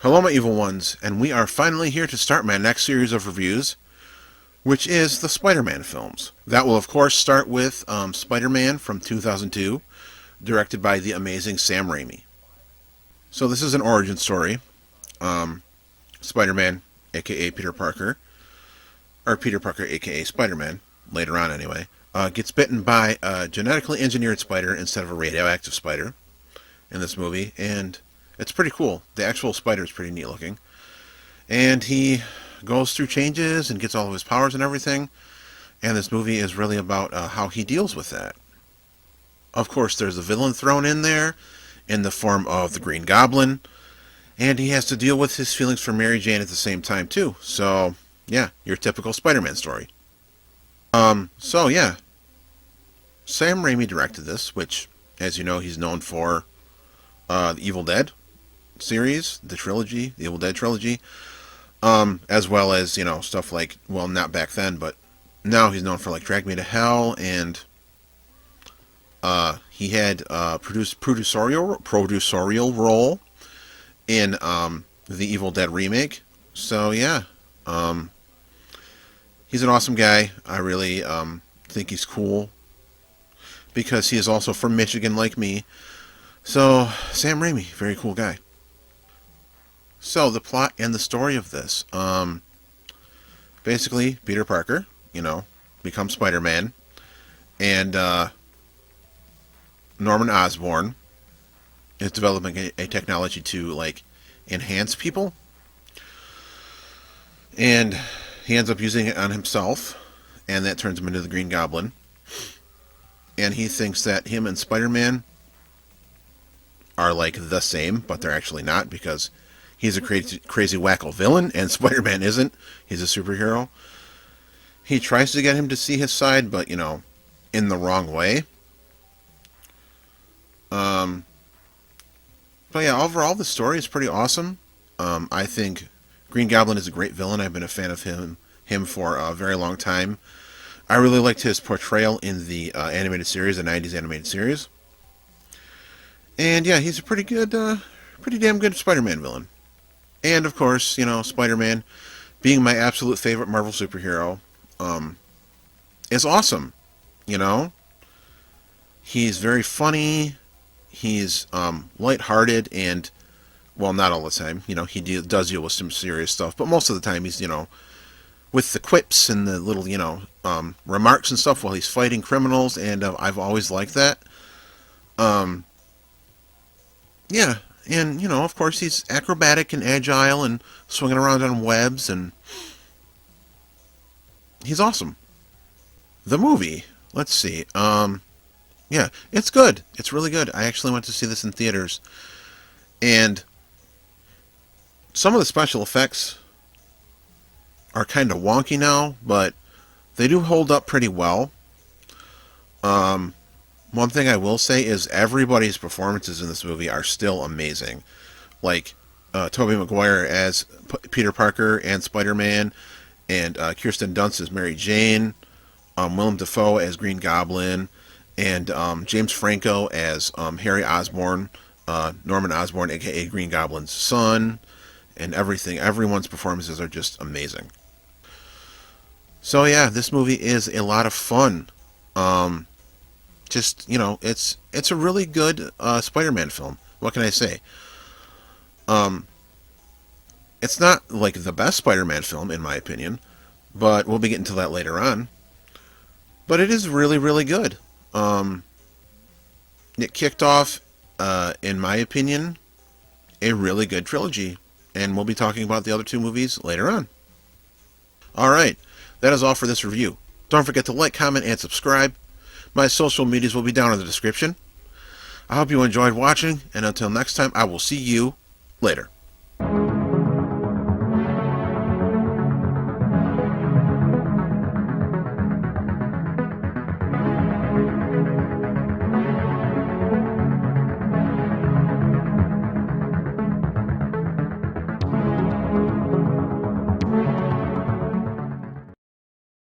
Hello my evil ones, and we are finally here to start my next series of reviews, which is the Spider-Man films. That will of course start with Spider-Man from 2002, directed by the amazing Sam Raimi. So this is an origin story. Spider-Man, aka Peter Parker, or Peter Parker aka Spider-Man, later on anyway, gets bitten by a genetically engineered spider instead of a radioactive spider in this movie, and it's pretty cool. The actual spider is pretty neat looking. And he goes through changes and gets all of his powers and everything. And this movie is really about how he deals with that. Of course, there's a villain thrown in there in the form of the Green Goblin. And he has to deal with his feelings for Mary Jane at the same time, too. So, yeah, your typical Spider-Man story. So, yeah. Sam Raimi directed this, which, as you know, he's known for the Evil Dead series, the trilogy, the Evil Dead trilogy, as well as, stuff like, well, not back then, but now he's known for, like, Drag Me to Hell, and he had producerial role in the Evil Dead remake. So, yeah, he's an awesome guy. I really think he's cool, because he is also from Michigan like me. So, Sam Raimi, very cool guy. So, the plot and the story of this. Basically, Peter Parker, becomes Spider-Man. And Norman Osborn is developing a technology to, like, enhance people. And he ends up using it on himself. And that turns him into the Green Goblin. And he thinks that him and Spider-Man are, like, the same, but they're actually not, because he's a crazy wacko villain, and Spider-Man isn't. He's a superhero. He tries to get him to see his side, but, in the wrong way. But yeah, overall, the story is pretty awesome. I think Green Goblin is a great villain. I've been a fan of him for a very long time. I really liked his portrayal in the animated series, the 90s animated series. And yeah, he's a pretty damn good Spider-Man villain. And of course, Spider-Man, being my absolute favorite Marvel superhero, is awesome. He's very funny. He's lighthearted, and, well, not all the time. He does deal with some serious stuff, but most of the time he's, with the quips and the little, remarks and stuff while he's fighting criminals, and I've always liked that. Yeah, and, of course, he's acrobatic and agile and swinging around on webs, and he's awesome. The movie, let's see, yeah, it's good. It's really good. I actually went to see this in theaters, and some of the special effects are kind of wonky now, but they do hold up pretty well. One thing I will say is everybody's performances in this movie are still amazing. Like, Tobey Maguire as Peter Parker and Spider-Man, and Kirsten Dunst as Mary Jane, Willem Dafoe as Green Goblin, and James Franco as Harry Osborn, Norman Osborn, aka Green Goblin's son, and everything. Everyone's performances are just amazing. So yeah, this movie is a lot of fun. It's a really good Spider-Man film. What can I say? It's not like the best Spider-Man film in my opinion, but we'll be getting to that later on. But it is really, really good. It kicked off, in my opinion, a really good trilogy, and we'll be talking about the other two movies later on. Alright, that is all for this review. Don't forget to like, comment, and subscribe. My social medias will be down in the description. I hope you enjoyed watching, and until next time, I will see you later.